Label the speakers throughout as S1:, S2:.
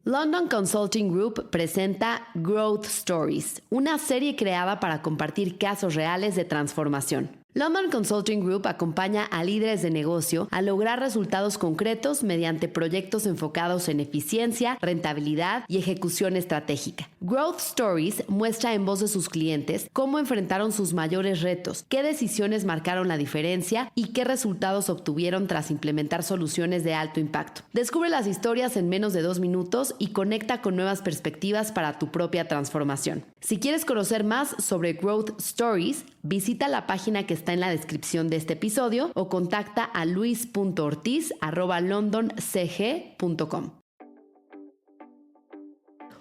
S1: London Consulting Group presenta Growth Stories, una serie creada para compartir casos reales de transformación. London Consulting Group acompaña a líderes de negocio a lograr resultados concretos mediante proyectos enfocados en eficiencia, rentabilidad y ejecución estratégica. Growth Stories muestra en voz de sus clientes cómo enfrentaron sus mayores retos, qué decisiones marcaron la diferencia y qué resultados obtuvieron tras implementar soluciones de alto impacto. Descubre las historias en menos de 2 minutos y conecta con nuevas perspectivas para tu propia transformación. Si quieres conocer más sobre Growth Stories, visita la página que está en la descripción de este episodio o contacta a luis.ortiz@londoncg.com.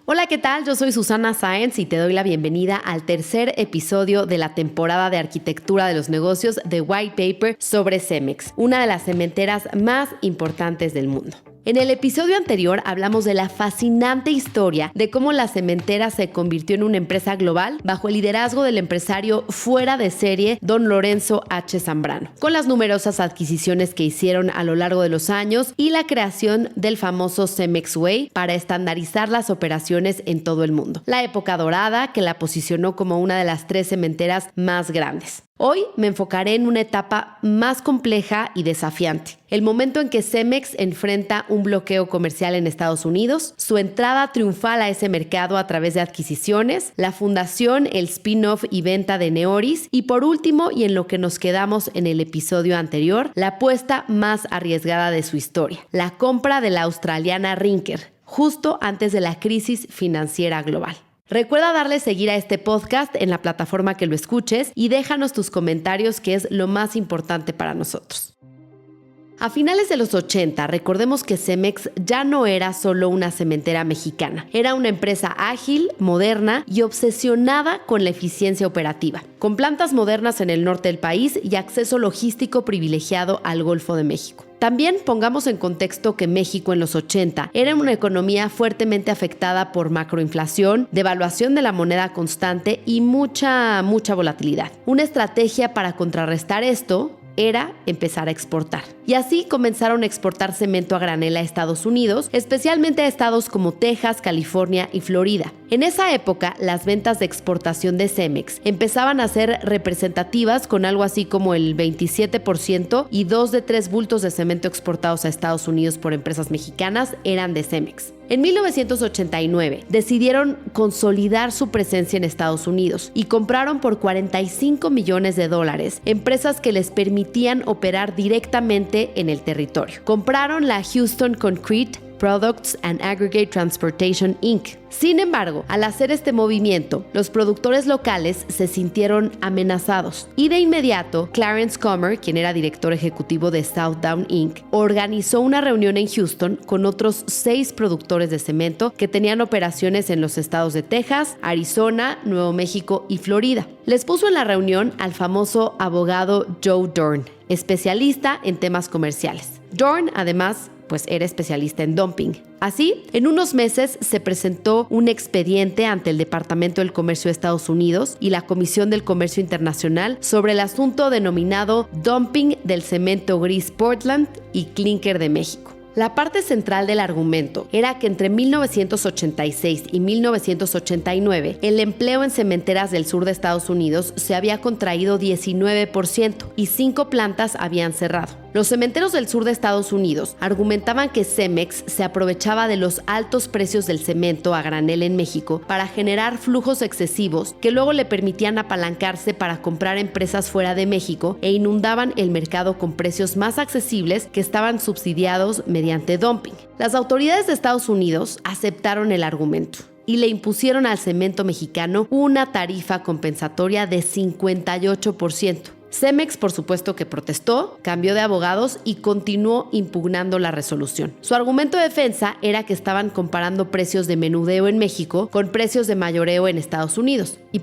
S1: Hola, ¿qué tal? Yo soy Susana Sáenz y te doy la bienvenida al tercer episodio de la temporada de Arquitectura de los Negocios de White Paper sobre Cemex, una de las cementeras más importantes del mundo. En el episodio anterior hablamos de la fascinante historia de cómo la cementera se convirtió en una empresa global bajo el liderazgo del empresario fuera de serie Don Lorenzo H. Zambrano, con las numerosas adquisiciones que hicieron a lo largo de los años y la creación del famoso Cemex Way para estandarizar las operaciones en todo el mundo. La época dorada que la posicionó como una de las 3 cementeras más grandes. Hoy me enfocaré en una etapa más compleja y desafiante. El momento en que Cemex enfrenta un bloqueo comercial en Estados Unidos, su entrada triunfal a ese mercado a través de adquisiciones, la fundación, el spin-off y venta de Neoris y por último, y en lo que nos quedamos en el episodio anterior, la apuesta más arriesgada de su historia, la compra de la australiana Rinker, justo antes de la crisis financiera global. Recuerda darle seguir a este podcast en la plataforma que lo escuches y déjanos tus comentarios, que es lo más importante para nosotros. A finales de los 80, recordemos que Cemex ya no era solo una cementera mexicana. Era una empresa ágil, moderna y obsesionada con la eficiencia operativa, con plantas modernas en el norte del país y acceso logístico privilegiado al Golfo de México. También pongamos en contexto que México en los 80 era una economía fuertemente afectada por macroinflación, devaluación de la moneda constante y mucha volatilidad. Una estrategia para contrarrestar esto era empezar a exportar. Y así comenzaron a exportar cemento a granel a Estados Unidos, especialmente a estados como Texas, California y Florida. En esa época, las ventas de exportación de Cemex empezaban a ser representativas con algo así como el 27% y 2 de 3 bultos de cemento exportados a Estados Unidos por empresas mexicanas eran de Cemex. En 1989 decidieron consolidar su presencia en Estados Unidos y compraron por $45 millones empresas que les permitían operar directamente en el territorio. Compraron la Houston Concrete Products and Aggregate Transportation Inc. Sin embargo, al hacer este movimiento, los productores locales se sintieron amenazados y de inmediato Clarence Comer, quien era director ejecutivo de Southdown Inc., organizó una reunión en Houston con otros 6 productores de cemento que tenían operaciones en los estados de Texas, Arizona, Nuevo México y Florida. Les puso en la reunión al famoso abogado Joe Dorn, especialista en temas comerciales. Dorn, además, era especialista en dumping. Así, en unos meses se presentó un expediente ante el Departamento del Comercio de Estados Unidos y la Comisión del Comercio Internacional sobre el asunto denominado dumping del cemento gris Portland y clinker de México. La parte central del argumento era que entre 1986 y 1989 el empleo en cementeras del sur de Estados Unidos se había contraído 19% y 5 plantas habían cerrado. Los cementeros del sur de Estados Unidos argumentaban que Cemex se aprovechaba de los altos precios del cemento a granel en México para generar flujos excesivos que luego le permitían apalancarse para comprar empresas fuera de México e inundaban el mercado con precios más accesibles que estaban subsidiados mediante dumping. Las autoridades de Estados Unidos aceptaron el argumento y le impusieron al cemento mexicano una tarifa compensatoria de 58%. Cemex, por supuesto que protestó, cambió de abogados y continuó impugnando la resolución. Su argumento de defensa era que estaban comparando precios de menudeo en México con precios de mayoreo en Estados Unidos. Y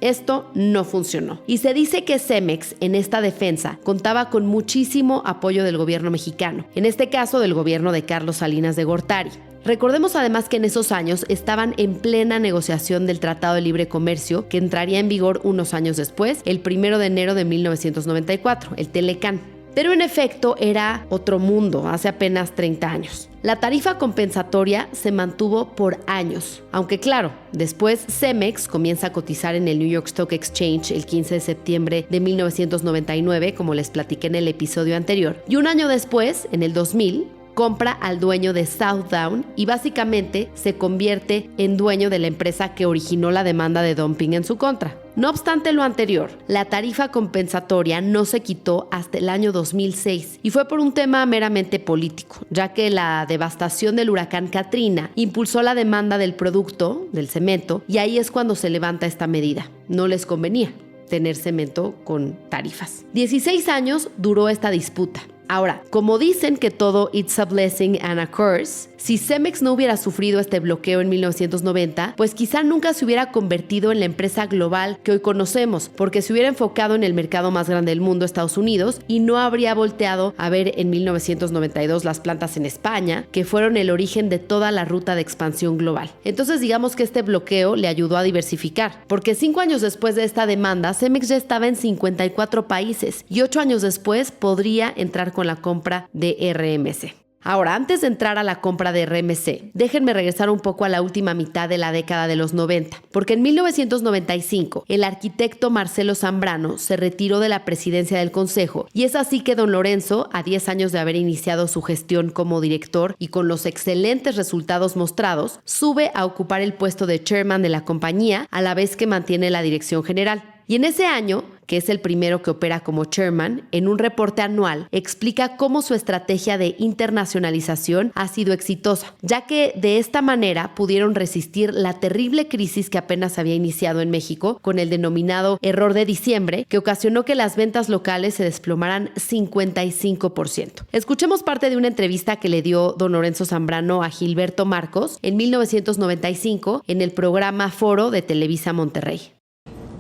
S1: esto no funcionó. Y se dice que Cemex, en esta defensa, contaba con muchísimo apoyo del gobierno mexicano, en este caso del gobierno de Carlos Salinas de Gortari. Recordemos además que en esos años estaban en plena negociación del Tratado de Libre Comercio, que entraría en vigor unos años después, el 1 de enero de 1994, el Telecán. Pero en efecto era otro mundo hace apenas 30 años. La tarifa compensatoria se mantuvo por años, aunque claro, después Cemex comienza a cotizar en el New York Stock Exchange el 15 de septiembre de 1999, como les platiqué en el episodio anterior, y un año después, en el 2000, compra al dueño de Southdown y básicamente se convierte en dueño de la empresa que originó la demanda de dumping en su contra. No obstante lo anterior, la tarifa compensatoria no se quitó hasta el año 2006 y fue por un tema meramente político, ya que la devastación del huracán Katrina impulsó la demanda del producto, del cemento, y ahí es cuando se levanta esta medida. No les convenía tener cemento con tarifas. 16 años duró esta disputa. Ahora, como dicen que todo it's a blessing and a curse, si Cemex no hubiera sufrido este bloqueo en 1990, pues quizá nunca se hubiera convertido en la empresa global que hoy conocemos, porque se hubiera enfocado en el mercado más grande del mundo, Estados Unidos, y no habría volteado a ver en 1992 las plantas en España, que fueron el origen de toda la ruta de expansión global. Entonces digamos que este bloqueo le ayudó a diversificar, porque 5 años después de esta demanda, Cemex ya estaba en 54 países y 8 años después podría entrar con la compra de RMC. Ahora, antes de entrar a la compra de RMC, déjenme regresar un poco a la última mitad de la década de los 90, porque en 1995 el arquitecto Marcelo Zambrano se retiró de la presidencia del consejo y es así que don Lorenzo, a 10 años de haber iniciado su gestión como director y con los excelentes resultados mostrados, sube a ocupar el puesto de chairman de la compañía a la vez que mantiene la dirección general. Y en ese año, que es el primero que opera como chairman, en un reporte anual explica cómo su estrategia de internacionalización ha sido exitosa, ya que de esta manera pudieron resistir la terrible crisis que apenas había iniciado en México con el denominado error de diciembre, que ocasionó que las ventas locales se desplomaran 55%. Escuchemos parte de una entrevista que le dio don Lorenzo Zambrano a Gilberto Marcos en 1995 en el programa Foro de Televisa Monterrey.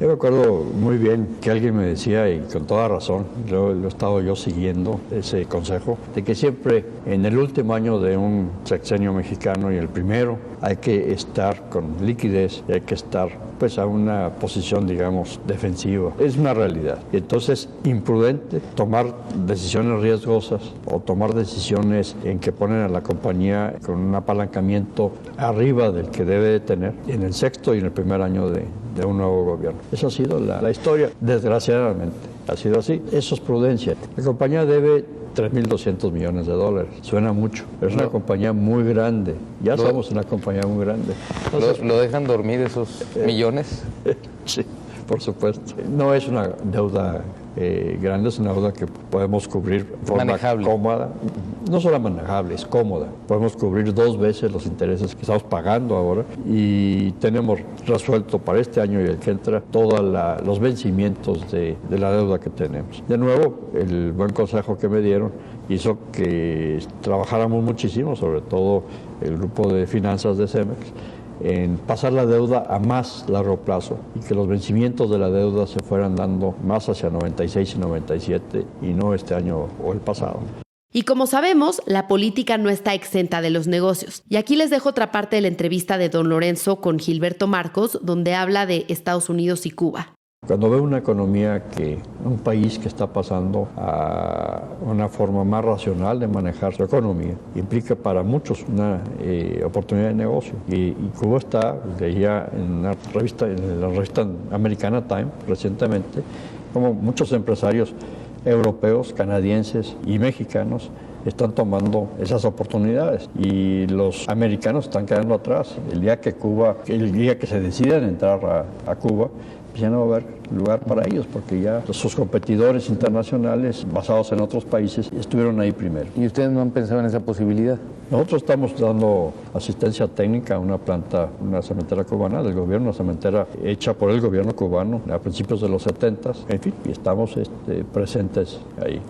S2: Yo me acuerdo muy bien que alguien me decía, y con toda razón, lo he estado yo siguiendo ese consejo, de que siempre en el último año de un sexenio mexicano y el primero hay que estar con liquidez y hay que estar pues a una posición, digamos, defensiva. Es una realidad. Y entonces, imprudente tomar decisiones riesgosas o tomar decisiones en que ponen a la compañía con un apalancamiento arriba del que debe de tener en el sexto y en el primer año de un nuevo gobierno. Esa ha sido la historia, desgraciadamente. Ha sido así. Eso es prudencia. La compañía debe 3.200 millones de dólares. Suena mucho, pero es una compañía muy grande. Ya somos una compañía muy grande. Entonces,
S3: ¿Lo dejan dormir esos millones?
S2: Sí, por supuesto. No es una deuda grande, es una deuda que podemos cubrir de forma
S3: manejable,
S2: cómoda. No solo manejable, es cómoda. Podemos cubrir 2 veces los intereses que estamos pagando ahora y tenemos resuelto para este año y el que entra todos los vencimientos de la deuda que tenemos. De nuevo, el buen consejo que me dieron hizo que trabajáramos muchísimo, sobre todo el grupo de finanzas de Cemex, en pasar la deuda a más largo plazo y que los vencimientos de la deuda se fueran dando más hacia 96 y 97 y no este año o el pasado.
S1: Y como sabemos, la política no está exenta de los negocios. Y aquí les dejo otra parte de la entrevista de don Lorenzo con Gilberto Marcos, donde habla de Estados Unidos y Cuba.
S2: Cuando veo una economía un país que está pasando a una forma más racional de manejar su economía, implica para muchos una oportunidad de negocio. Y Cuba leía en la revista americana Time recientemente, como muchos empresarios europeos, canadienses y mexicanos están tomando esas oportunidades y los americanos están quedando atrás. El día que se decidan entrar a Cuba, ya no va a haber lugar para ellos porque ya sus competidores internacionales basados en otros países estuvieron ahí primero.
S3: ¿Y ustedes no han pensado en esa posibilidad?
S2: Nosotros estamos dando asistencia técnica a una cementera cubana del gobierno, una cementera hecha por el gobierno cubano a principios de los 70, en fin, y estamos presentes ahí.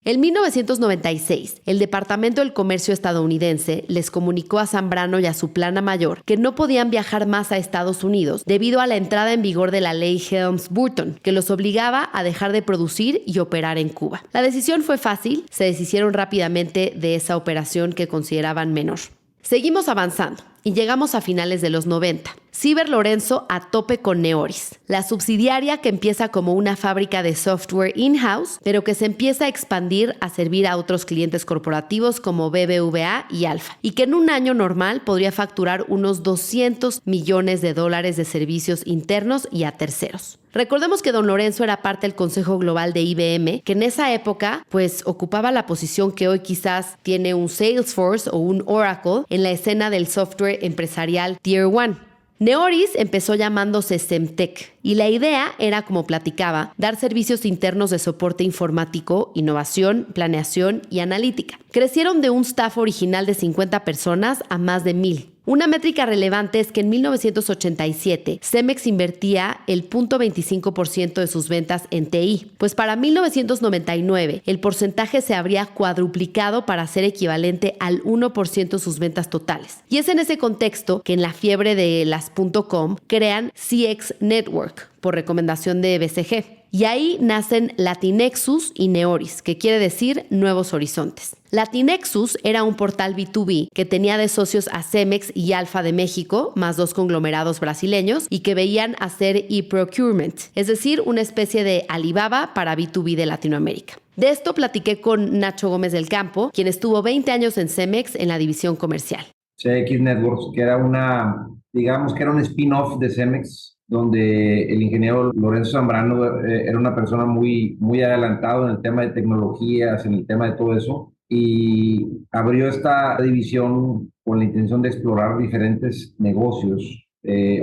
S1: En 1996, el Departamento del Comercio estadounidense les comunicó a Zambrano y a su plana mayor que no podían viajar más a Estados Unidos debido a la entrada en vigor de la ley Helms-Burton, que los obligaba a dejar de producir y operar en Cuba. La decisión fue fácil, se deshicieron rápidamente de esa operación que consideraban menor. Seguimos avanzando. y llegamos a finales de los 90. Ciber Lorenzo a tope con Neoris, la subsidiaria que empieza como una fábrica de software in-house, pero que se empieza a expandir a servir a otros clientes corporativos como BBVA y Alfa, y que en un año normal podría facturar unos $200 millones de servicios internos y a terceros. Recordemos que don Lorenzo era parte del Consejo Global de IBM, que en esa época pues ocupaba la posición que hoy quizás tiene un Salesforce o un Oracle en la escena del software empresarial Tier 1. Neoris empezó llamándose Semtech y la idea era, como platicaba, dar servicios internos de soporte informático, innovación, planeación y analítica. Crecieron de un staff original de 50 personas a más de 1,000. Una métrica relevante es que en 1987 Cemex invertía el 0.25% de sus ventas en TI, pues para 1999 el porcentaje se habría cuadruplicado para ser equivalente al 1% de sus ventas totales. Y es en ese contexto que en la fiebre de las .com crean CX Network por recomendación de BCG. Y ahí nacen Latinexus y Neoris, que quiere decir Nuevos Horizontes. Latinexus era un portal B2B que tenía de socios a Cemex y Alfa de México, más 2 conglomerados brasileños, y que veían hacer e-procurement, es decir, una especie de Alibaba para B2B de Latinoamérica. De esto platiqué con Nacho Gómez del Campo, quien estuvo 20 años en Cemex en la división comercial.
S4: CX Networks, que era un spin-off de Cemex, donde el ingeniero Lorenzo Zambrano era una persona muy adelantado en el tema de tecnologías, en el tema de todo eso, y abrió esta división con la intención de explorar diferentes negocios,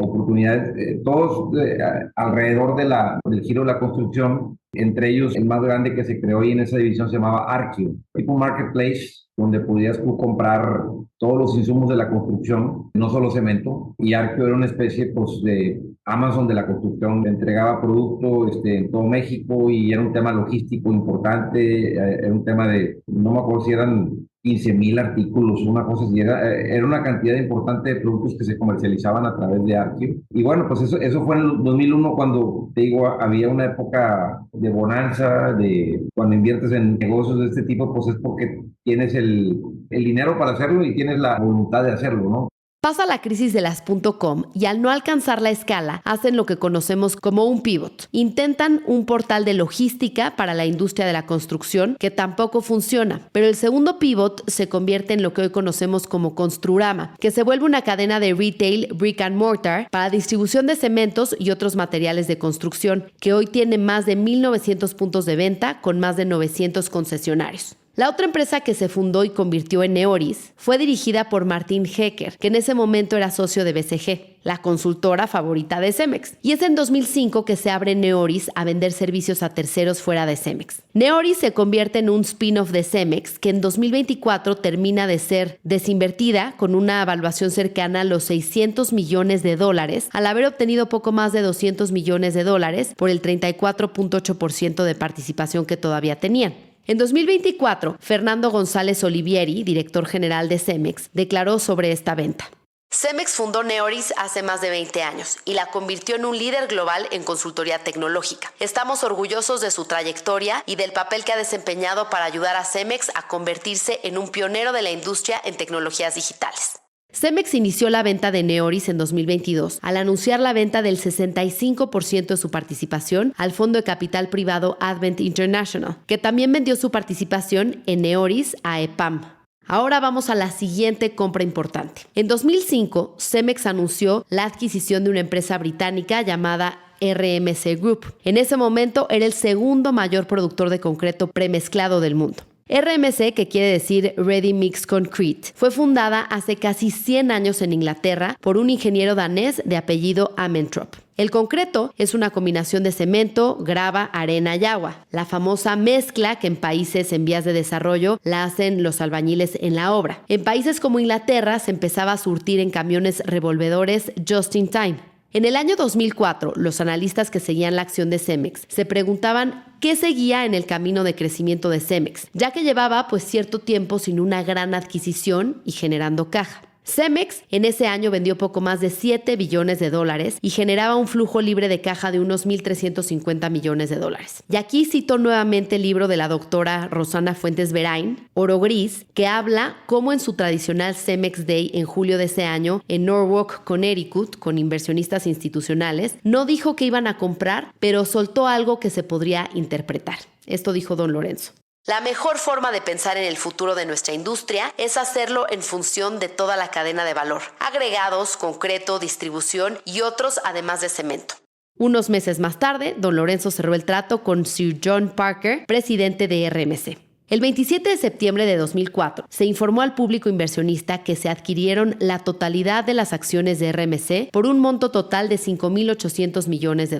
S4: oportunidades, todos alrededor del giro de la construcción. Entre ellos, el más grande que se creó ahí en esa división se llamaba Arqueo, tipo marketplace, donde podías tú comprar todos los insumos de la construcción, no solo cemento, y Arqueo era una especie pues, de Amazon de la construcción, entregaba producto en todo México y era un tema logístico importante, era un tema de, no me acuerdo si eran 15,000 artículos, una cosa así, era una cantidad importante de productos que se comercializaban a través de Arqueo. Y bueno, pues eso fue en el 2001 cuando, te digo, había una época de bonanza, cuando inviertes en negocios de este tipo, pues es porque tienes el dinero para hacerlo y tienes la voluntad de hacerlo, ¿no?
S1: Pasa la crisis de las .com y al no alcanzar la escala hacen lo que conocemos como un pivot. Intentan un portal de logística para la industria de la construcción que tampoco funciona, pero el segundo pivot se convierte en lo que hoy conocemos como Construrama, que se vuelve una cadena de retail brick and mortar para distribución de cementos y otros materiales de construcción, que hoy tiene más de 1,900 puntos de venta con más de 900 concesionarios. La otra empresa que se fundó y convirtió en Neoris fue dirigida por Martín Hecker, que en ese momento era socio de BCG, la consultora favorita de Cemex. Y es en 2005 que se abre Neoris a vender servicios a terceros fuera de Cemex. Neoris se convierte en un spin-off de Cemex que en 2024 termina de ser desinvertida con una evaluación cercana a los $600 millones, al haber obtenido poco más de $200 millones por el 34.8% de participación que todavía tenían. En 2024, Fernando González Olivieri, director general de Cemex, declaró sobre esta venta. Cemex fundó Neoris hace más de 20 años y la convirtió en un líder global en consultoría tecnológica. Estamos orgullosos de su trayectoria y del papel que ha desempeñado para ayudar a Cemex a convertirse en un pionero de la industria en tecnologías digitales. Cemex inició la venta de Neoris en 2022 al anunciar la venta del 65% de su participación al fondo de capital privado Advent International, que también vendió su participación en Neoris a EPAM. Ahora vamos a la siguiente compra importante. En 2005, Cemex anunció la adquisición de una empresa británica llamada RMC Group. En ese momento era el segundo mayor productor de concreto premezclado del mundo. RMC, que quiere decir Ready Mix Concrete, fue fundada hace casi 100 años en Inglaterra por un ingeniero danés de apellido Amentrop. El concreto es una combinación de cemento, grava, arena y agua, la famosa mezcla que en países en vías de desarrollo la hacen los albañiles en la obra. En países como Inglaterra se empezaba a surtir en camiones revolvedores just in time. En el año 2004, los analistas que seguían la acción de Cemex se preguntaban qué seguía en el camino de crecimiento de Cemex, ya que llevaba cierto tiempo sin una gran adquisición y generando caja. Cemex en ese año vendió poco más de $7 billones y generaba un flujo libre de caja de unos $1,350 millones. Y aquí cito nuevamente el libro de la doctora Rosana Fuentes Verain, Oro Gris, que habla cómo en su tradicional Cemex Day en julio de ese año en Norwalk, Connecticut, con inversionistas institucionales, no dijo que iban a comprar, pero soltó algo que se podría interpretar. Esto dijo don Lorenzo. La mejor forma de pensar en el futuro de nuestra industria es hacerlo en función de toda la cadena de valor, agregados, concreto, distribución y otros además de cemento. Unos meses más tarde, don Lorenzo cerró el trato con Sir John Parker, presidente de RMC. El 27 de septiembre de 2004 se informó al público inversionista que se adquirieron la totalidad de las acciones de RMC por un monto total de $5,800 millones.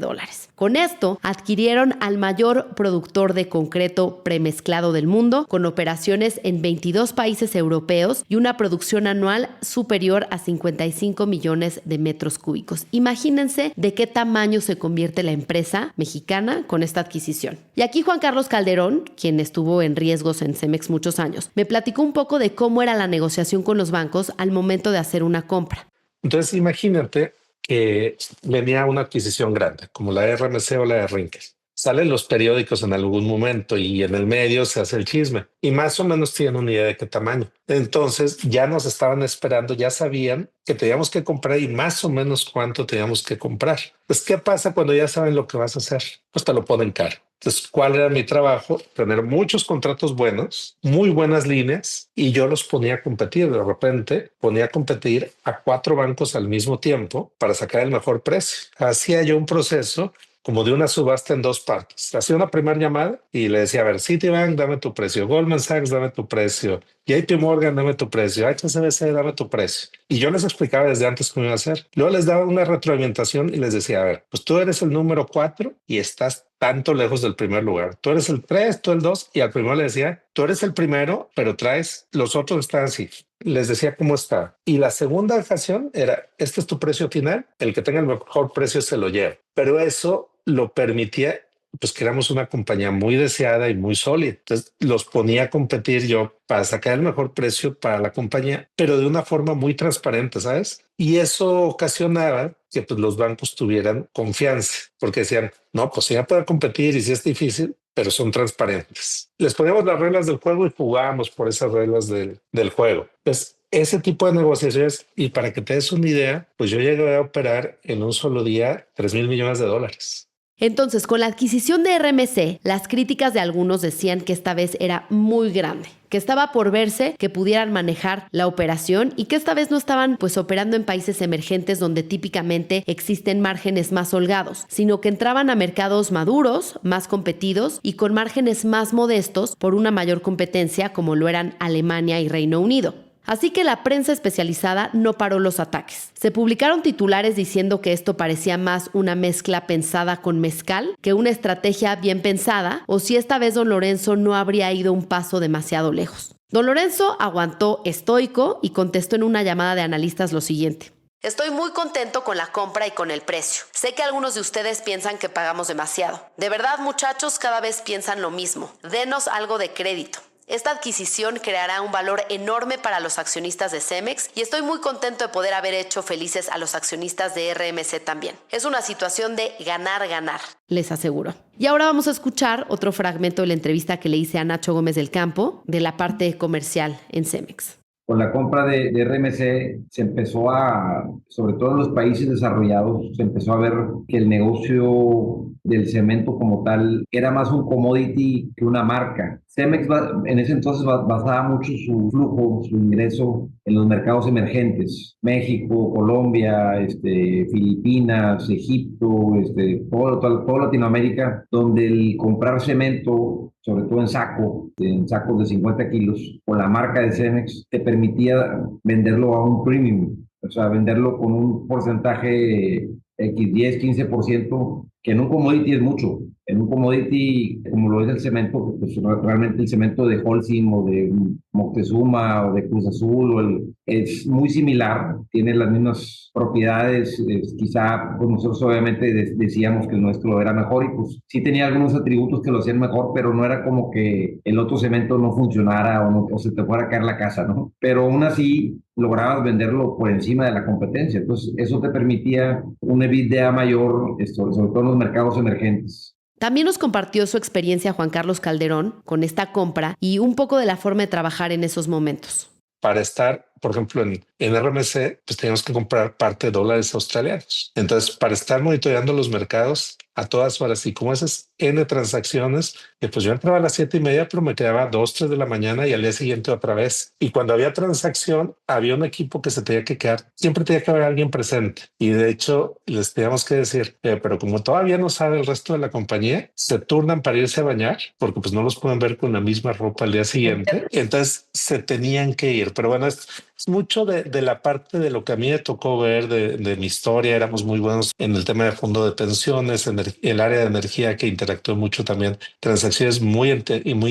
S1: Con esto, adquirieron al mayor productor de concreto premezclado del mundo, con operaciones en 22 países europeos y una producción anual superior a 55 millones de metros cúbicos. Imagínense de qué tamaño se convierte la empresa mexicana con esta adquisición. Y aquí Juan Carlos Calderón, quien estuvo en riesgos en Cemex muchos años, me platicó un poco de cómo era la negociación con los bancos al momento de hacer una compra.
S5: Entonces, imagínate que venía una adquisición grande, como la de RMC o la de Rinkel. Salen los periódicos en algún momento y en el medio se hace el chisme y más o menos tienen una idea de qué tamaño. Entonces ya nos estaban esperando, ya sabían que teníamos que comprar y más o menos cuánto teníamos que comprar. Pues, ¿qué pasa cuando ya saben lo que vas a hacer? Pues te lo ponen caro. Entonces, ¿cuál era mi trabajo? Tener muchos contratos buenos, muy buenas líneas, y yo los ponía a competir. De repente ponía a competir a 4 bancos al mismo tiempo para sacar el mejor precio. Hacía yo un proceso como de una subasta en 2 partes. Hacía una primera llamada y le decía, a ver, Citibank, dame tu precio. Goldman Sachs, dame tu precio. JP Morgan, dame tu precio. HSBC, dame tu precio. Y yo les explicaba desde antes cómo iba a hacer. Luego les daba una retroalimentación y les decía, a ver, pues tú eres el número 4 y estás tanto lejos del primer lugar. Tú eres el 3, tú el 2. Y al primero le decía, tú eres el primero, pero los otros están así. Les decía cómo está. Y la segunda ocasión era, este es tu precio final, el que tenga el mejor precio se lo lleva. Pero eso lo permitía, pues que éramos una compañía muy deseada y muy sólida. Entonces los ponía a competir yo para sacar el mejor precio para la compañía, pero de una forma muy transparente, ¿sabes? Y eso ocasionaba que pues, los bancos tuvieran confianza, porque decían, no, pues ya puede competir y si es difícil, pero son transparentes. Les poníamos las reglas del juego y jugábamos por esas reglas del juego. Entonces, ese tipo de negociaciones, y para que te des una idea, pues yo llegué a operar en un solo día $3,000 millones.
S1: Entonces, con la adquisición de RMC, las críticas de algunos decían que esta vez era muy grande, que estaba por verse que pudieran manejar la operación y que esta vez no estaban pues operando en países emergentes donde típicamente existen márgenes más holgados, sino que entraban a mercados maduros, más competidos y con márgenes más modestos por una mayor competencia como lo eran Alemania y Reino Unido. Así que la prensa especializada no paró los ataques. Se publicaron titulares diciendo que esto parecía más una mezcla pensada con mezcal que una estrategia bien pensada, o si esta vez don Lorenzo no habría ido un paso demasiado lejos. Don Lorenzo aguantó estoico y contestó en una llamada de analistas lo siguiente. Estoy muy contento con la compra y con el precio. Sé que algunos de ustedes piensan que pagamos demasiado. De verdad, muchachos, cada vez piensan lo mismo. Denos algo de crédito. Esta adquisición creará un valor enorme para los accionistas de Cemex y estoy muy contento de poder haber hecho felices a los accionistas de RMC también. Es una situación de ganar-ganar, les aseguro. Y ahora vamos a escuchar otro fragmento de la entrevista que le hice a Nacho Gómez del Campo de la parte comercial en Cemex.
S4: Con la compra de RMC se empezó sobre todo en los países desarrollados, se empezó a ver que el negocio del cemento como tal era más un commodity que una marca. Cemex en ese entonces basaba mucho su flujo, su ingreso en los mercados emergentes. México, Colombia, Filipinas, Egipto, toda Latinoamérica, donde el comprar cemento, sobre todo en sacos de 50 kilos, con la marca de Cemex, te permitía venderlo a un premium, o sea, venderlo con un porcentaje X10, 15% que en un commodity es mucho. En un commodity, como lo es el cemento, pues realmente el cemento de Holcim o de Moctezuma o de Cruz Azul es muy similar, tiene las mismas propiedades. Quizá pues nosotros obviamente decíamos que el nuestro era mejor y pues sí tenía algunos atributos que lo hacían mejor, pero no era como que el otro cemento no funcionara o se te fuera a caer la casa, ¿no? Pero aún así lograbas venderlo por encima de la competencia. Entonces, eso te permitía un EBITDA mayor, sobre todo en los mercados emergentes.
S1: También nos compartió su experiencia Juan Carlos Calderón con esta compra y un poco de la forma de trabajar en esos momentos.
S5: Para estar, por ejemplo, en RMC, pues teníamos que comprar parte de dólares australianos. Entonces, para estar monitoreando los mercados a todas horas y como esas N transacciones, pues yo entraba a las 7:30, pero me quedaba 2, 3 de la mañana y al día siguiente otra vez. Y cuando había transacción, había un equipo que se tenía que quedar. Siempre tenía que haber alguien presente. Y de hecho, les teníamos que decir, pero como todavía no sabe el resto de la compañía, se turnan para irse a bañar porque pues no los pueden ver con la misma ropa al día siguiente. Entonces se tenían que ir. Pero bueno, es mucho de la parte de lo que a mí me tocó ver de mi historia. Éramos muy buenos en el tema de fondo de pensiones, en el área de energía que interactuó mucho también. Transacciones muy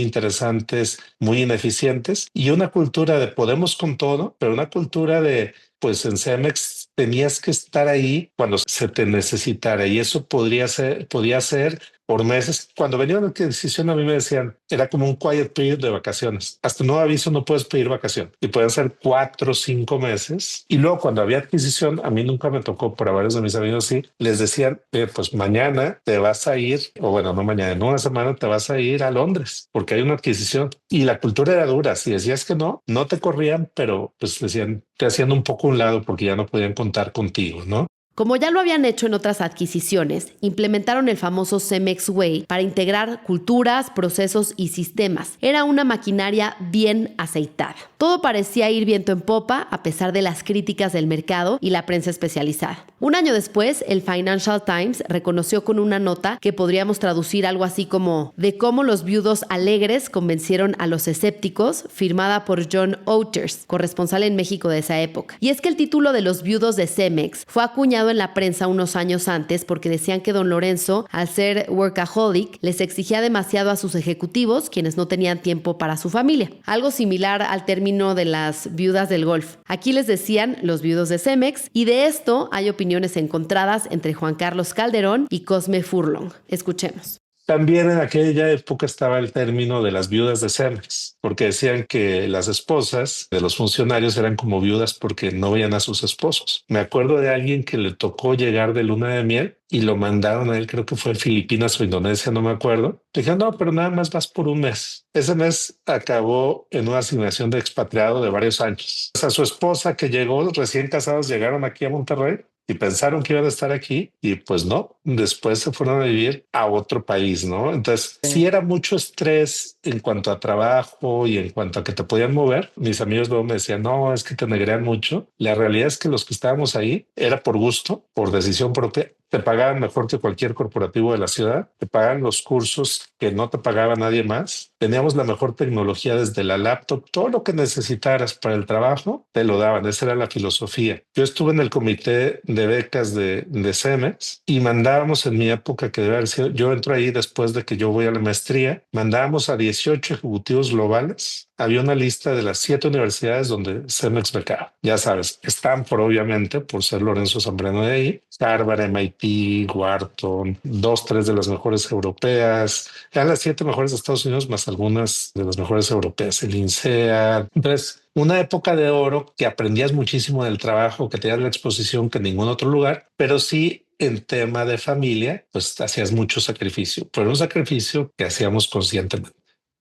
S5: interesantes, muy ineficientes y una cultura de podemos con todo, pero una cultura de pues en Cemex tenías que estar ahí cuando se te necesitara y eso podía ser por meses. Cuando venía una adquisición a mí me decían, era como un quiet period de vacaciones. Hasta nuevo aviso no puedes pedir vacación y pueden ser 4 o 5 meses. Y luego cuando había adquisición, a mí nunca me tocó, pero a varios de mis amigos sí, les decían, pues mañana te vas a ir, o bueno, no mañana, en una semana te vas a ir a Londres porque hay una adquisición. Y la cultura era dura. Si decías que no te corrían, pero pues decían, te hacían un poco a un lado porque ya no podían contar contigo, ¿no?
S1: Como ya lo habían hecho en otras adquisiciones, implementaron el famoso Cemex Way para integrar culturas, procesos y sistemas. Era una maquinaria bien aceitada. Todo parecía ir viento en popa a pesar de las críticas del mercado y la prensa especializada. Un año después, el Financial Times reconoció con una nota que podríamos traducir algo así como de cómo los viudos alegres convencieron a los escépticos, firmada por John Oeters, corresponsal en México de esa época. Y es que el título de los viudos de Cemex fue acuñado en la prensa unos años antes porque decían que don Lorenzo, al ser workaholic, les exigía demasiado a sus ejecutivos, quienes no tenían tiempo para su familia. Algo similar al término de las viudas del golf. Aquí les decían los viudos de Cemex y de esto hay opiniones encontradas entre Juan Carlos Calderón y Cosme Furlong. Escuchemos.
S5: También en aquella época estaba el término de las viudas de Cemex, porque decían que las esposas de los funcionarios eran como viudas porque no veían a sus esposos. Me acuerdo de alguien que le tocó llegar de luna de miel y lo mandaron a él, creo que fue en Filipinas o Indonesia, no me acuerdo. Le dijeron, no, pero nada más vas por un mes. Ese mes acabó en una asignación de expatriado de varios años. O sea, su esposa que llegó, recién casados, llegaron aquí a Monterrey y pensaron que iban a estar aquí y pues no, después se fueron a vivir a otro país, ¿no? Entonces sí era mucho estrés en cuanto a trabajo y en cuanto a que te podían mover. Mis amigos luego me decían, no, es que te negrean mucho. La realidad es que los que estábamos ahí era por gusto, por decisión propia. Te pagaban mejor que cualquier corporativo de la ciudad, te pagaban los cursos que no te pagaba nadie más. Teníamos la mejor tecnología desde la laptop, todo lo que necesitaras para el trabajo te lo daban. Esa era la filosofía. Yo estuve en el comité de becas de Cemex y mandábamos en mi época, que debe haber sido, yo entro ahí después de que yo voy a la maestría, mandábamos a 18 ejecutivos globales. Había una lista de las 7 universidades donde Cemex becaba. Ya sabes, Stanford, obviamente, por ser Lorenzo Zambrano de ahí, Harvard, MIT, Wharton, 2, 3 de las mejores europeas, eran las 7 mejores de Estados Unidos, más algunas de las mejores europeas, el INSEAD. Entonces, una época de oro que aprendías muchísimo del trabajo, que tenías la exposición que en ningún otro lugar, pero sí en tema de familia, pues hacías mucho sacrificio, pero un sacrificio que hacíamos conscientemente.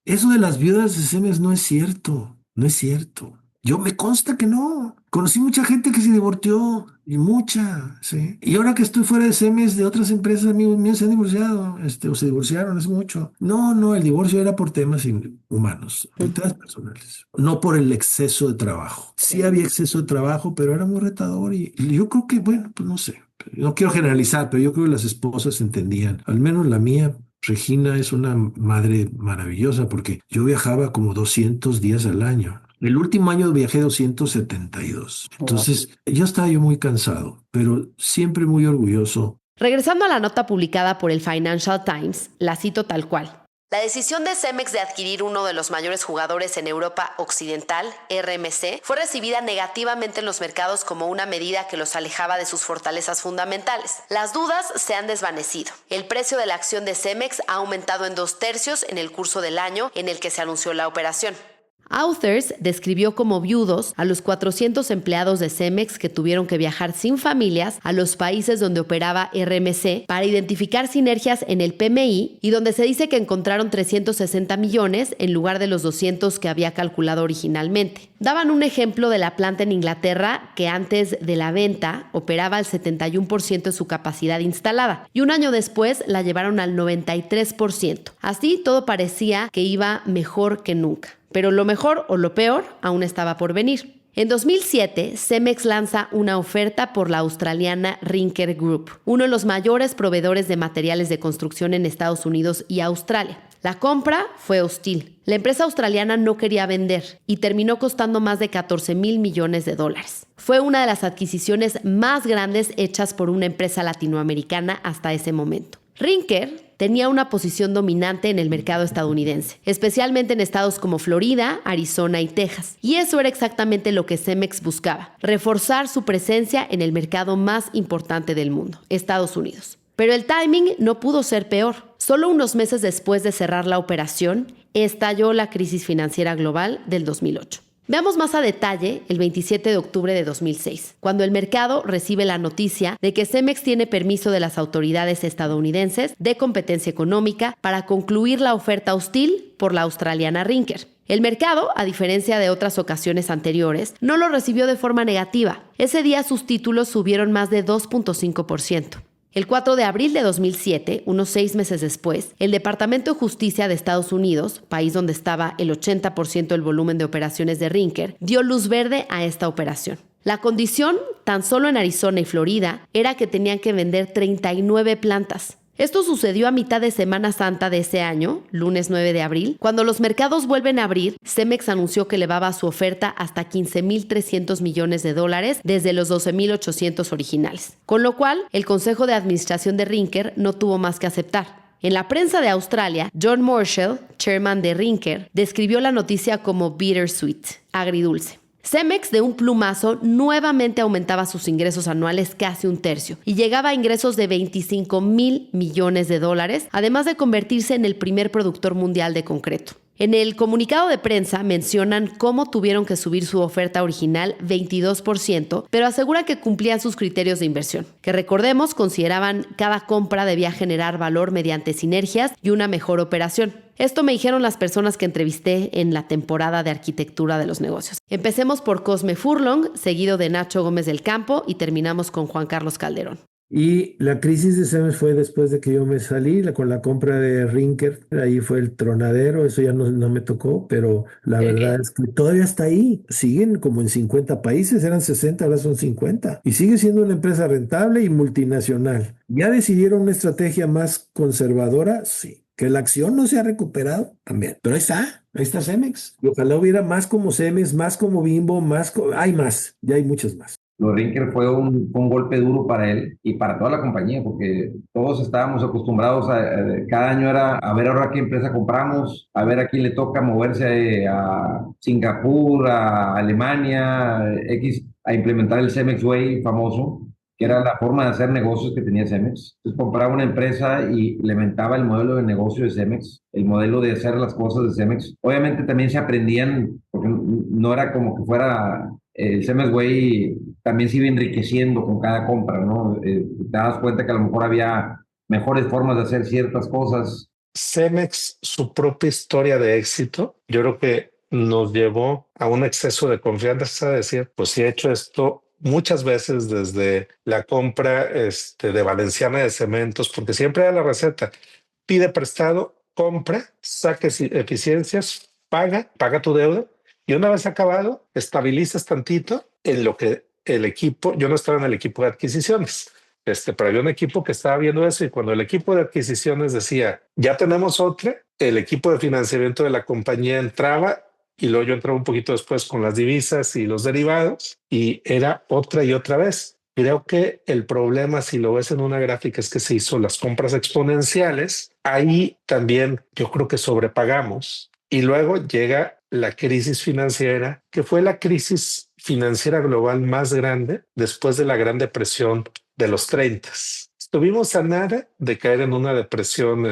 S6: Eso de las viudas de Cemex no es cierto, no es cierto. Yo me consta que no. Conocí mucha gente que se divorció y mucha, sí. Y ahora que estoy fuera de Cemex, de otras empresas, amigos míos se han divorciado, o se divorciaron hace mucho. No, el divorcio era por temas humanos, por temas personales, no por el exceso de trabajo. Sí había exceso de trabajo, pero era muy retador y yo creo que, bueno, pues no sé. No quiero generalizar, pero yo creo que las esposas entendían, al menos la mía. Regina es una madre maravillosa porque yo viajaba como 200 días al año. El último año viajé 272. Entonces, ya estaba yo muy cansado, pero siempre muy orgulloso
S1: Regresando a la nota publicada por el Financial Times, la cito tal cual. La decisión de Cemex de adquirir uno de los mayores jugadores en Europa Occidental, RMC, fue recibida negativamente en los mercados como una medida que los alejaba de sus fortalezas fundamentales. Las dudas se han desvanecido. El precio de la acción de Cemex ha aumentado en 2/3 en el curso del año en el que se anunció la operación. Authors describió como viudos a los 400 empleados de Cemex que tuvieron que viajar sin familias a los países donde operaba RMC para identificar sinergias en el PMI y donde se dice que encontraron 360 millones en lugar de los 200 que había calculado originalmente. Daban un ejemplo de la planta en Inglaterra que antes de la venta operaba al 71% de su capacidad instalada y un año después la llevaron al 93%. Así todo parecía que iba mejor que nunca. Pero lo mejor o lo peor aún estaba por venir. En 2007, Cemex lanza una oferta por la australiana Rinker Group, uno de los mayores proveedores de materiales de construcción en Estados Unidos y Australia. La compra fue hostil. La empresa australiana no quería vender y terminó costando más de $14,000 millones. Fue una de las adquisiciones más grandes hechas por una empresa latinoamericana hasta ese momento. Rinker tenía una posición dominante en el mercado estadounidense, especialmente en estados como Florida, Arizona y Texas. Y eso era exactamente lo que Cemex buscaba, reforzar su presencia en el mercado más importante del mundo, Estados Unidos. Pero el timing no pudo ser peor. Solo unos meses después de cerrar la operación, estalló la crisis financiera global del 2008. Veamos más a detalle el 27 de octubre de 2006, cuando el mercado recibe la noticia de que Cemex tiene permiso de las autoridades estadounidenses de competencia económica para concluir la oferta hostil por la australiana Rinker. El mercado, a diferencia de otras ocasiones anteriores, no lo recibió de forma negativa. Ese día sus títulos subieron más de 2.5%. El 4 de abril de 2007, unos 6 meses después, el Departamento de Justicia de Estados Unidos, país donde estaba el 80% del volumen de operaciones de Rinker, dio luz verde a esta operación. La condición, tan solo en Arizona y Florida, era que tenían que vender 39 plantas. Esto sucedió a mitad de Semana Santa de ese año, lunes 9 de abril. Cuando los mercados vuelven a abrir, Cemex anunció que elevaba su oferta hasta $15,300 millones desde los 12,800 originales. Con lo cual, el Consejo de Administración de Rinker no tuvo más que aceptar. En la prensa de Australia, John Marshall, chairman de Rinker, describió la noticia como bittersweet, agridulce. Cemex, de un plumazo, nuevamente aumentaba sus ingresos anuales casi 1/3 y llegaba a ingresos de $25,000 millones, además de convertirse en el primer productor mundial de concreto. En el comunicado de prensa mencionan cómo tuvieron que subir su oferta original 22%, pero aseguran que cumplían sus criterios de inversión, que recordemos consideraban cada compra debía generar valor mediante sinergias y una mejor operación. Esto me dijeron las personas que entrevisté en la temporada de Arquitectura de los Negocios. Empecemos por Cosme Furlong, seguido de Nacho Gómez del Campo y terminamos con Juan Carlos Calderón.
S6: Y la crisis de Cemex fue después de que yo me salí, con la compra de Rinker. Ahí fue el tronadero, eso ya no me tocó, pero la verdad es que todavía está ahí. Siguen como en 50 países, eran 60, ahora son 50. Y sigue siendo una empresa rentable y multinacional. ¿Ya decidieron una estrategia más conservadora? Sí. ¿Que la acción no se ha recuperado? También. Pero ahí está Cemex. Y ojalá hubiera más como Cemex, más como Bimbo, hay más, ya hay muchos más.
S4: Lo Rinker fue un golpe duro para él y para toda la compañía, porque todos estábamos acostumbrados cada año era a ver ahora qué empresa compramos, a ver a quién le toca moverse a Singapur, a Alemania, a implementar el Cemex Way famoso, que era la forma de hacer negocios que tenía Cemex. Entonces compraba una empresa y implementaba el modelo de negocio de Cemex, el modelo de hacer las cosas de Cemex. Obviamente también se aprendían, porque no era como que fuera el Cemex Way, también se iba enriqueciendo con cada compra, ¿no? Te das cuenta que a lo mejor había mejores formas de hacer ciertas cosas.
S5: Cemex, su propia historia de éxito, yo creo que nos llevó a un exceso de confianza, es decir, pues si he hecho esto muchas veces desde la compra de Valenciana de Cementos, porque siempre era la receta: pide prestado, compra, saque eficiencias, paga tu deuda y una vez acabado, estabilizas tantito en lo que el equipo, yo no estaba en el equipo de adquisiciones, pero había un equipo que estaba viendo eso y cuando el equipo de adquisiciones decía, ya tenemos otra, el equipo de financiamiento de la compañía entraba y luego yo entraba un poquito después con las divisas y los derivados y era otra y otra vez. Creo que el problema, si lo ves en una gráfica, es que se hizo las compras exponenciales. Ahí también yo creo que sobrepagamos. Y luego llega la crisis financiera, que fue la crisis financiera global más grande después de la Gran Depresión de los 30. Estuvimos a nada de caer en una depresión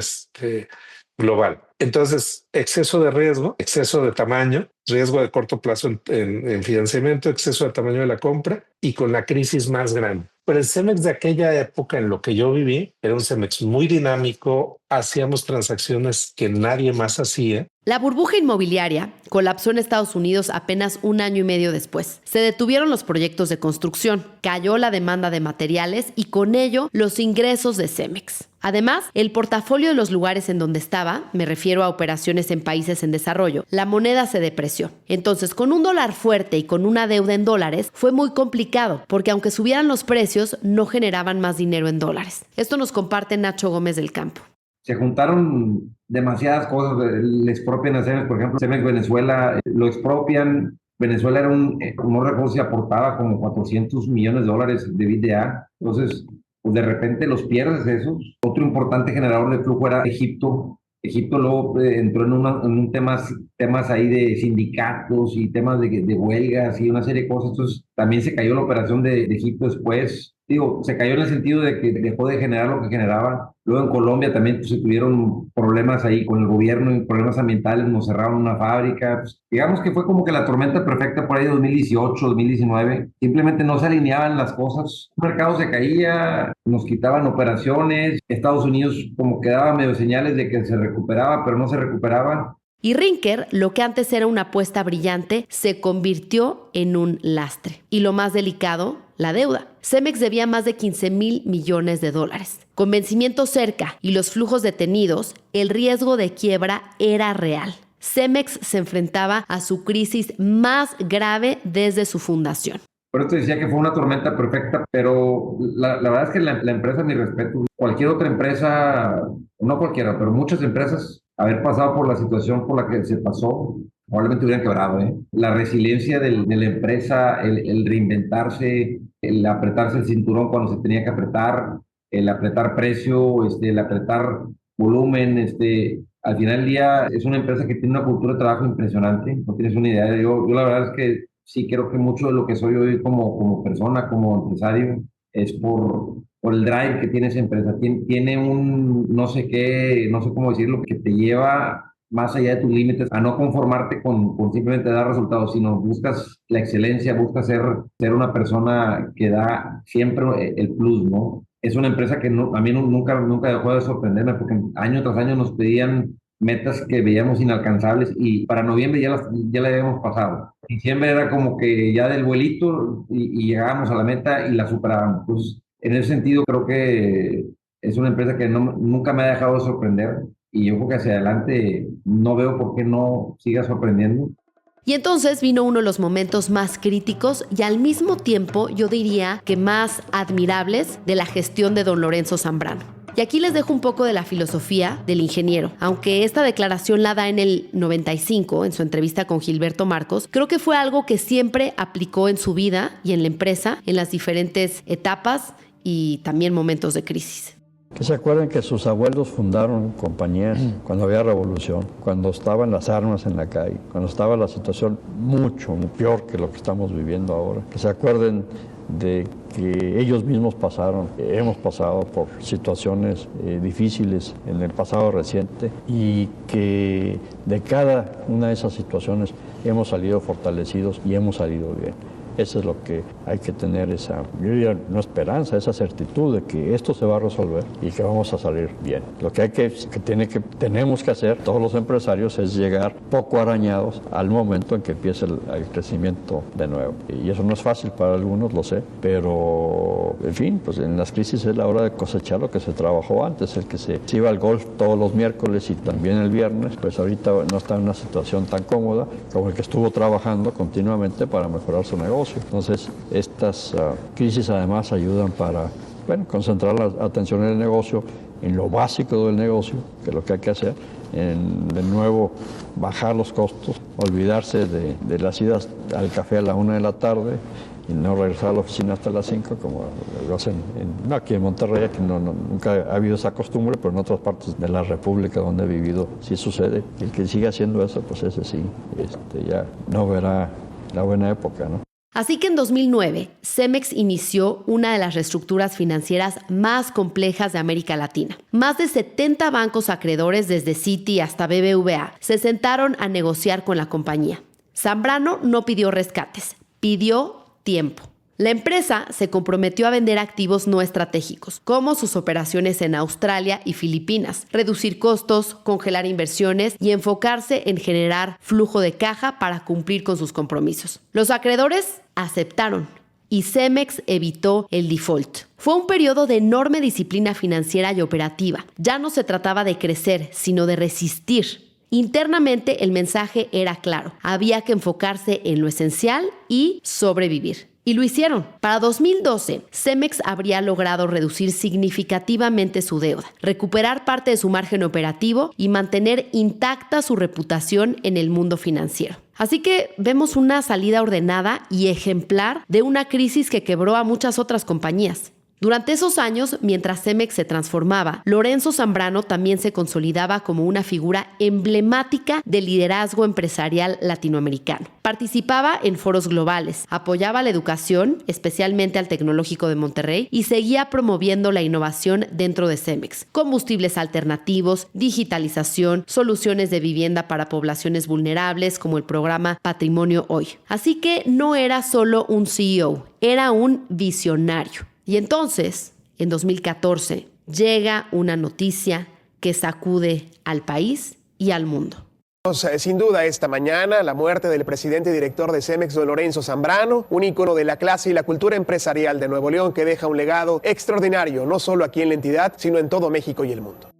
S5: global. Entonces, exceso de riesgo, exceso de tamaño, riesgo de corto plazo en financiamiento, exceso de tamaño de la compra y con la crisis más grande. Pero el Cemex de aquella época, en lo que yo viví, era un Cemex muy dinámico, hacíamos transacciones que nadie más hacía.
S1: La burbuja inmobiliaria colapsó en Estados Unidos apenas 1 año y medio después. Se detuvieron los proyectos de construcción, cayó la demanda de materiales y con ello los ingresos de Cemex. Además, el portafolio de los lugares en donde estaba, me refiero a operaciones en países en desarrollo, la moneda se depreció. Entonces, con un dólar fuerte y con una deuda en dólares, fue muy complicado, porque aunque subieran los precios, no generaban más dinero en dólares. Esto nos comparte Nacho Gómez del Campo.
S4: Se juntaron demasiadas cosas, le expropian a Cemex, por ejemplo, Cemex Venezuela, lo expropian. Venezuela era no recuerdo si aportaba como $400 millones de EBITDA. Entonces, pues de repente los pierdes esos. Otro importante generador de flujo era Egipto. Egipto luego entró en un temas ahí de sindicatos y temas de huelgas y una serie de cosas. Entonces, también se cayó la operación de Egipto después. Digo, se cayó en el sentido de que dejó de generar lo que generaba. Luego en Colombia también pues, se tuvieron problemas ahí con el gobierno y problemas ambientales, nos cerraron una fábrica. Pues, digamos que fue como que la tormenta perfecta por ahí de 2018, 2019. Simplemente no se alineaban las cosas. El mercado se caía, nos quitaban operaciones. Estados Unidos como que daba medio señales de que se recuperaba, pero no se recuperaba.
S1: Y Rinker, lo que antes era una apuesta brillante, se convirtió en un lastre. Y lo más delicado, la deuda. Cemex debía más de $15,000 millones. Con vencimiento cerca y los flujos detenidos, el riesgo de quiebra era real. Cemex se enfrentaba a su crisis más grave desde su fundación.
S4: Por eso te decía que fue una tormenta perfecta, pero la verdad es que la empresa, mi respeto, cualquier otra empresa, no cualquiera, pero muchas empresas, haber pasado por la situación por la que se pasó, probablemente hubieran quebrado. La resiliencia de la empresa, el reinventarse, el apretarse el cinturón cuando se tenía que apretar, el apretar precio, el apretar volumen, al final del día es una empresa que tiene una cultura de trabajo impresionante, no tienes una idea. Yo la verdad es que sí creo que mucho de lo que soy hoy como persona, como empresario, es por el drive que tiene esa empresa. Tiene un no sé qué, no sé cómo decirlo, que te lleva más allá de tus límites, a no conformarte con simplemente dar resultados, sino buscas la excelencia, buscas ser una persona que da siempre el plus, ¿no? Es una empresa que a mí nunca dejó de sorprenderme, porque año tras año nos pedían metas que veíamos inalcanzables y para noviembre ya la habíamos pasado. Diciembre era como que ya del vuelito y llegábamos a la meta y la superábamos. Entonces, en ese sentido creo que es una empresa que nunca me ha dejado de sorprender y yo creo que hacia adelante no veo por qué no siga sorprendiendo.
S1: Y entonces vino uno de los momentos más críticos y al mismo tiempo yo diría que más admirables de la gestión de don Lorenzo Zambrano. Y aquí les dejo un poco de la filosofía del ingeniero. Aunque esta declaración la da en el 95, en su entrevista con Gilberto Marcos, creo que fue algo que siempre aplicó en su vida y en la empresa, en las diferentes etapas y también momentos de crisis.
S2: Que se acuerden que sus abuelos fundaron compañías cuando había revolución, cuando estaban las armas en la calle, cuando estaba la situación mucho peor que lo que estamos viviendo ahora. Que se acuerden de que ellos mismos hemos pasado por situaciones difíciles en el pasado reciente y que de cada una de esas situaciones hemos salido fortalecidos y hemos salido bien. Eso es lo que hay que tener, no esperanza, esa certitud de que esto se va a resolver y que vamos a salir bien. Lo que tenemos que hacer todos los empresarios es llegar poco arañados al momento en que empiece el crecimiento de nuevo. Y eso no es fácil para algunos, lo sé, pero en fin, pues en las crisis es la hora de cosechar lo que se trabajó antes. El que se iba al golf todos los miércoles y también el viernes, pues ahorita no está en una situación tan cómoda como el que estuvo trabajando continuamente para mejorar su negocio. Entonces, estas crisis además ayudan para concentrar la atención en el negocio, en lo básico del negocio, que es lo que hay que hacer, de nuevo bajar los costos, olvidarse de las idas al café a la 1 de la tarde, y no regresar a la oficina hasta las 5 como lo hacen no aquí en Monterrey, aquí nunca ha habido esa costumbre, pero en otras partes de la República donde he vivido sí sucede. El que siga haciendo eso, pues ese sí, ya no verá la buena época, ¿no?
S1: Así que en 2009, Cemex inició una de las reestructuras financieras más complejas de América Latina. Más de 70 bancos acreedores, desde Citi hasta BBVA, se sentaron a negociar con la compañía. Zambrano no pidió rescates, pidió tiempo. La empresa se comprometió a vender activos no estratégicos, como sus operaciones en Australia y Filipinas, reducir costos, congelar inversiones y enfocarse en generar flujo de caja para cumplir con sus compromisos. Los acreedores aceptaron y Cemex evitó el default. Fue un periodo de enorme disciplina financiera y operativa. Ya no se trataba de crecer, sino de resistir. Internamente el mensaje era claro. Había que enfocarse en lo esencial y sobrevivir. Y lo hicieron. Para 2012, Cemex habría logrado reducir significativamente su deuda, recuperar parte de su margen operativo y mantener intacta su reputación en el mundo financiero. Así que vemos una salida ordenada y ejemplar de una crisis que quebró a muchas otras compañías. Durante esos años, mientras Cemex se transformaba, Lorenzo Zambrano también se consolidaba como una figura emblemática del liderazgo empresarial latinoamericano. Participaba en foros globales, apoyaba la educación, especialmente al Tecnológico de Monterrey, y seguía promoviendo la innovación dentro de Cemex. Combustibles alternativos, digitalización, soluciones de vivienda para poblaciones vulnerables, como el programa Patrimonio Hoy. Así que no era solo un CEO, era un visionario. Y entonces, en 2014, llega una noticia que sacude al país y al mundo.
S7: Sin duda, esta mañana, la muerte del presidente y director de Cemex, don Lorenzo Zambrano, un ícono de la clase y la cultura empresarial de Nuevo León que deja un legado extraordinario, no solo aquí en la entidad, sino en todo México y el mundo.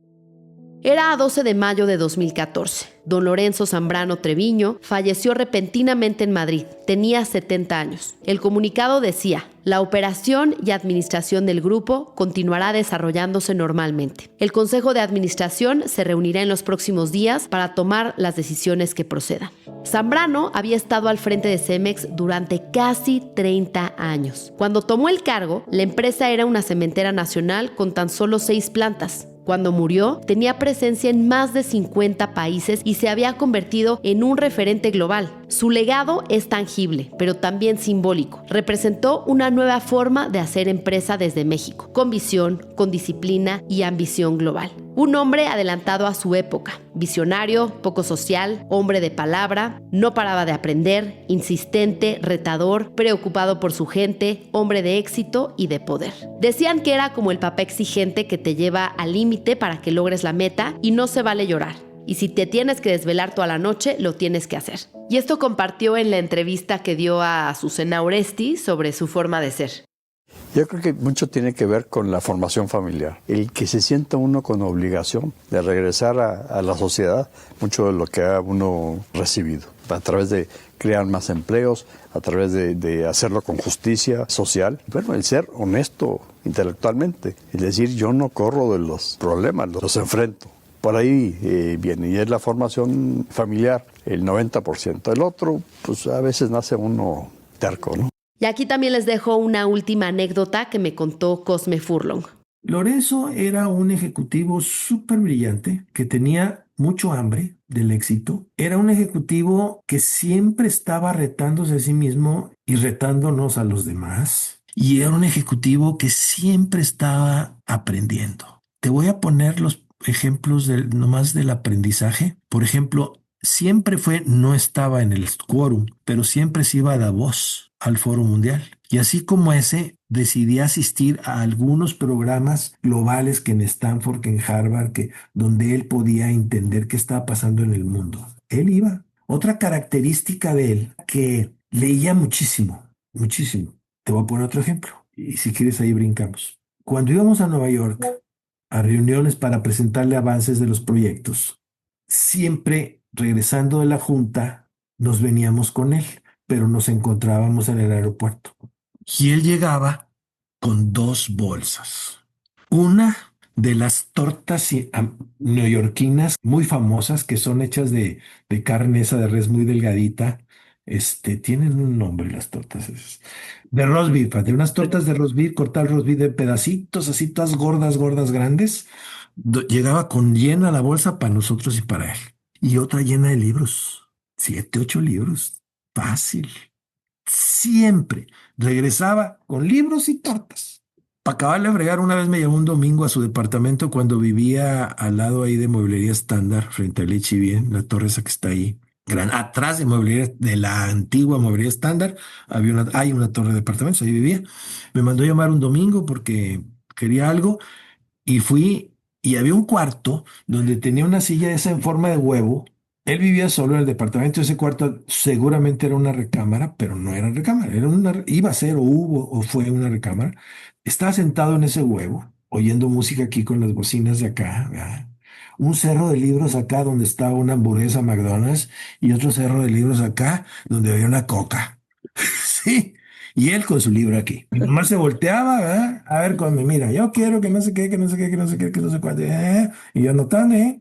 S1: Era a 12 de mayo de 2014. Don Lorenzo Zambrano Treviño falleció repentinamente en Madrid. Tenía 70 años. El comunicado decía: la operación y administración del grupo continuará desarrollándose normalmente. El Consejo de Administración se reunirá en los próximos días para tomar las decisiones que procedan. Zambrano había estado al frente de Cemex durante casi 30 años. Cuando tomó el cargo, la empresa era una cementera nacional con tan solo 6 plantas. Cuando murió, tenía presencia en más de 50 países y se había convertido en un referente global. Su legado es tangible, pero también simbólico. Representó una nueva forma de hacer empresa desde México, con visión, con disciplina y ambición global. Un hombre adelantado a su época, visionario, poco social, hombre de palabra, no paraba de aprender, insistente, retador, preocupado por su gente, hombre de éxito y de poder. Decían que era como el papá exigente que te lleva al límite para que logres la meta y no se vale llorar. Y si te tienes que desvelar toda la noche, lo tienes que hacer. Y esto compartió en la entrevista que dio a Azucena Oresti sobre su forma de ser.
S2: Yo creo que mucho tiene que ver con la formación familiar. El que se sienta uno con obligación de regresar a la sociedad, mucho de lo que ha uno recibido, a través de crear más empleos, a través de hacerlo con justicia social. Bueno, el ser honesto intelectualmente, es decir, yo no corro de los problemas, los enfrento. Por ahí viene, y es la formación familiar, el 90%. El otro, pues a veces nace uno terco, ¿no?
S1: Y aquí también les dejo una última anécdota que me contó Cosme Furlong.
S6: Lorenzo era un ejecutivo súper brillante que tenía mucho hambre del éxito. Era un ejecutivo que siempre estaba retándose a sí mismo y retándonos a los demás. Y era un ejecutivo que siempre estaba aprendiendo. Te voy a poner los ejemplos nomás del aprendizaje. Por ejemplo, no estaba en el quórum, pero siempre se iba a Davos, al Foro Mundial. Y así como ese, decidí asistir a algunos programas globales que en Stanford, que en Harvard, donde él podía entender qué estaba pasando en el mundo. Él iba. Otra característica de él, que leía muchísimo, muchísimo. Te voy a poner otro ejemplo. Y si quieres ahí brincamos. Cuando íbamos a Nueva York, a reuniones para presentarle avances de los proyectos, siempre regresando de la junta, nos veníamos con él, pero nos encontrábamos en el aeropuerto. Y él llegaba con 2 bolsas. Una de las tortas neoyorquinas muy famosas, que son hechas de carne esa de res muy delgadita, Tienen un nombre las tortas esas. De roast beef, de unas tortas de roast beef, cortar el roast beef de pedacitos, así todas gordas, gordas, grandes. Llegaba con llena la bolsa para nosotros y para él. Y otra llena de libros. 7, 8 libros. Fácil. Siempre regresaba con libros y tortas. Para acabarle de fregar, una vez me llamó un domingo a su departamento cuando vivía al lado ahí de Mueblería Estándar, frente al H-E-B, la torre esa que está ahí. Atrás de Mueblería, de la antigua Mueblería Estándar, hay una torre de departamentos, ahí vivía. Me mandó llamar un domingo porque quería algo y fui y había un cuarto donde tenía una silla esa en forma de huevo. Él vivía solo en el departamento. Ese cuarto seguramente era una recámara, pero no era recámara. Iba a ser o hubo o fue una recámara. Estaba sentado en ese huevo, oyendo música aquí con las bocinas de acá, ¿verdad? Un cerro de libros acá donde estaba una hamburguesa McDonald's y otro cerro de libros acá donde había una coca. Sí. Y él con su libro aquí. Y nomás se volteaba, ¿verdad? A ver cuando me mira, yo quiero que no sé qué, que no sé qué, que no sé qué, que no sé cuánto. Y yo anotando, ¿eh?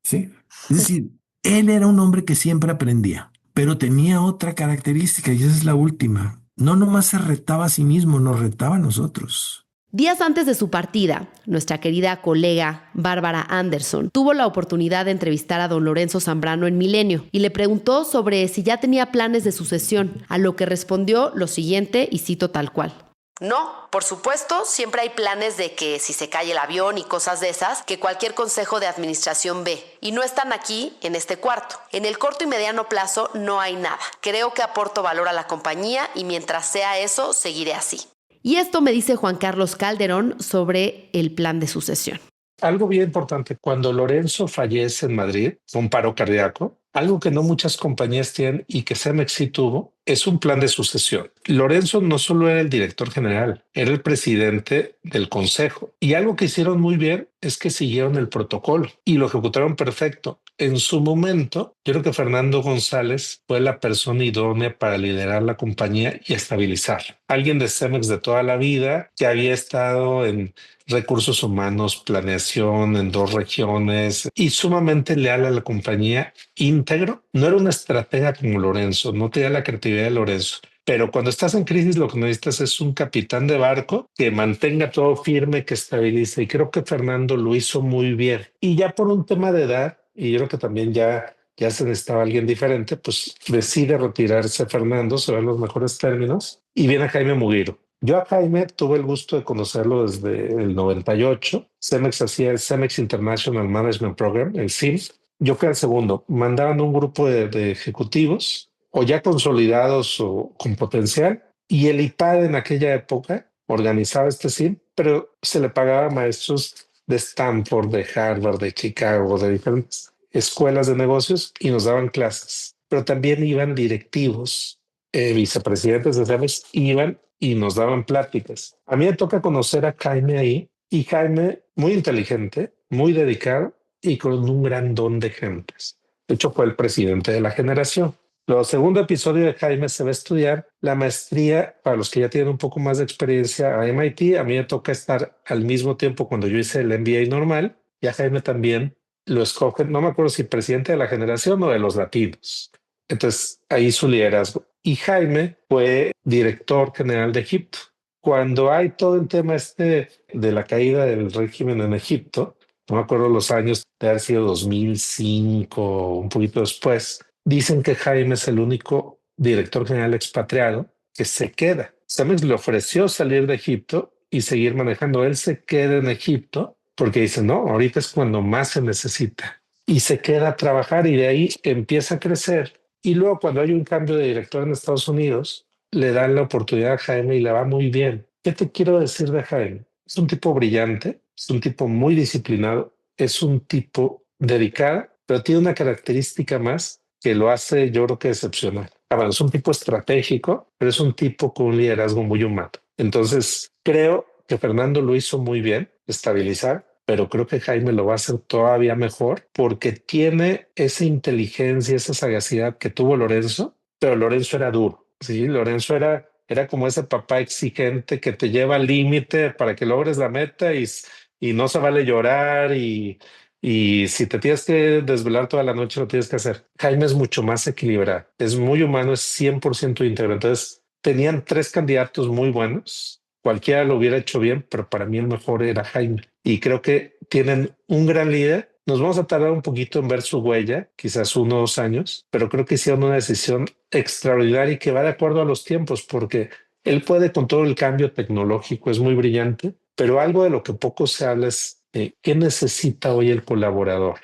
S6: Sí. Es decir, él era un hombre que siempre aprendía, pero tenía otra característica y esa es la última. No nomás se retaba a sí mismo, nos retaba a nosotros.
S1: Días antes de su partida, nuestra querida colega Bárbara Anderson tuvo la oportunidad de entrevistar a don Lorenzo Zambrano en Milenio y le preguntó sobre si ya tenía planes de sucesión, a lo que respondió lo siguiente y cito tal cual. No, por supuesto, siempre hay planes de que si se cae el avión y cosas de esas, que cualquier consejo de administración ve. Y no están aquí, en este cuarto. En el corto y mediano plazo no hay nada. Creo que aporto valor a la compañía y mientras sea eso, seguiré así. Y esto me dice Juan Carlos Calderón sobre el plan de sucesión.
S5: Algo bien importante, cuando Lorenzo fallece en Madrid con paro cardíaco, algo que no muchas compañías tienen y que Cemex sí tuvo, es un plan de sucesión. Lorenzo no solo era el director general, era el presidente del consejo. Y algo que hicieron muy bien es que siguieron el protocolo y lo ejecutaron perfecto. En su momento, yo creo que Fernando González fue la persona idónea para liderar la compañía y estabilizar. Alguien de Cemex de toda la vida que había estado en recursos humanos, planeación en 2 regiones y sumamente leal a la compañía, íntegro. No era una estratega como Lorenzo, no tenía la creatividad de Lorenzo. Pero cuando estás en crisis, lo que necesitas es un capitán de barco que mantenga todo firme, que estabilice. Y creo que Fernando lo hizo muy bien. Y ya por un tema de edad, y yo creo que también ya se necesitaba alguien diferente, pues decide retirarse Fernando, se ven los mejores términos, y viene Jaime Mugiro. Yo a Jaime tuve el gusto de conocerlo desde el 98. Cemex hacía el Cemex International Management Program, el CIM. Yo fui el segundo. Mandaban un grupo de ejecutivos o ya consolidados o con potencial, y el IPAD en aquella época organizaba este CIM, pero se le pagaba a maestros de Stanford, de Harvard, de Chicago, de diferentes escuelas de negocios y nos daban clases. Pero también iban directivos, vicepresidentes de Cemex, iban y nos daban pláticas. A mí me toca conocer a Jaime ahí y Jaime muy inteligente, muy dedicado y con un gran don de gentes. De hecho, fue el presidente de la generación. Luego, segundo episodio de Jaime, se va a estudiar la maestría para los que ya tienen un poco más de experiencia a MIT. A mí me toca estar al mismo tiempo cuando yo hice el MBA normal y a Jaime también lo escogen, no me acuerdo si presidente de la generación o de los latinos. Entonces, ahí su liderazgo. Y Jaime fue director general de Egipto. Cuando hay todo el tema de la caída del régimen en Egipto, no me acuerdo los años, de haber sido 2005, un poquito después, dicen que Jaime es el único director general expatriado que se queda. Cemex le ofreció salir de Egipto y seguir manejando. Él se queda en Egipto porque dice, no, ahorita es cuando más se necesita. Y se queda a trabajar y de ahí empieza a crecer. Y luego cuando hay un cambio de director en Estados Unidos, le dan la oportunidad a Jaime y le va muy bien. ¿Qué te quiero decir de Jaime? Es un tipo brillante, es un tipo muy disciplinado, es un tipo dedicado, pero tiene una característica más que lo hace, yo creo que excepcional. Bueno, es un tipo estratégico, pero es un tipo con un liderazgo muy humano. Entonces, creo que Fernando lo hizo muy bien, estabilizar, pero creo que Jaime lo va a hacer todavía mejor porque tiene esa inteligencia, esa sagacidad que tuvo Lorenzo, pero Lorenzo era duro. Sí, Lorenzo era como ese papá exigente que te lleva al límite para que logres la meta y no se vale llorar y Y si te tienes que desvelar toda la noche, lo tienes que hacer. Jaime es mucho más equilibrado, es muy humano, es 100% íntegro. Entonces, tenían 3 candidatos muy buenos. Cualquiera lo hubiera hecho bien, pero para mí el mejor era Jaime. Y creo que tienen un gran líder. Nos vamos a tardar un poquito en ver su huella, quizás 1 o 2 años, pero creo que hicieron una decisión extraordinaria y que va de acuerdo a los tiempos, porque él puede con todo el cambio tecnológico, es muy brillante, pero algo de lo que poco se habla es qué necesita hoy el colaborador.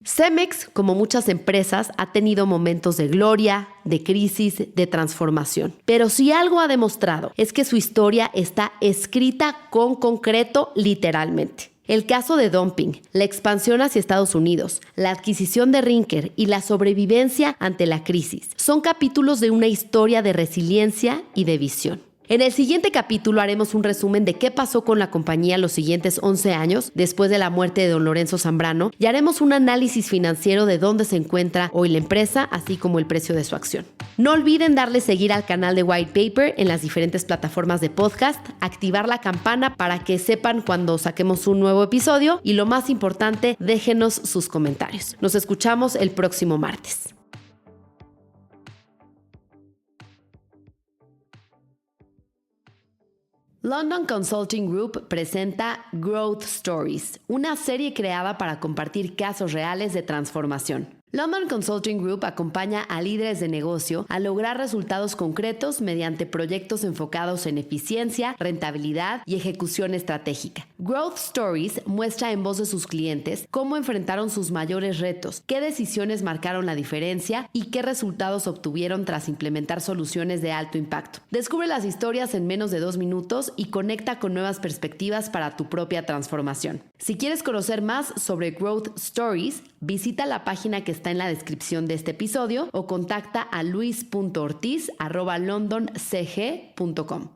S1: Cemex, como muchas empresas, ha tenido momentos de gloria, de crisis, de transformación. Pero si algo ha demostrado es que su historia está escrita con concreto literalmente. El caso de dumping, la expansión hacia Estados Unidos, la adquisición de Rinker y la sobrevivencia ante la crisis son capítulos de una historia de resiliencia y de visión. En el siguiente capítulo haremos un resumen de qué pasó con la compañía los siguientes 11 años después de la muerte de don Lorenzo Zambrano y haremos un análisis financiero de dónde se encuentra hoy la empresa, así como el precio de su acción. No olviden darle seguir al canal de White Paper en las diferentes plataformas de podcast, activar la campana para que sepan cuando saquemos un nuevo episodio y lo más importante, déjenos sus comentarios. Nos escuchamos el próximo martes. London Consulting Group presenta Growth Stories, una serie creada para compartir casos reales de transformación. London Consulting Group acompaña a líderes de negocio a lograr resultados concretos mediante proyectos enfocados en eficiencia, rentabilidad y ejecución estratégica. Growth Stories muestra en voz de sus clientes cómo enfrentaron sus mayores retos, qué decisiones marcaron la diferencia y qué resultados obtuvieron tras implementar soluciones de alto impacto. Descubre las historias en menos de 2 minutos y conecta con nuevas perspectivas para tu propia transformación. Si quieres conocer más sobre Growth Stories, visita la página que está en la descripción de este episodio o contacta a luis.ortiz@londoncg.com.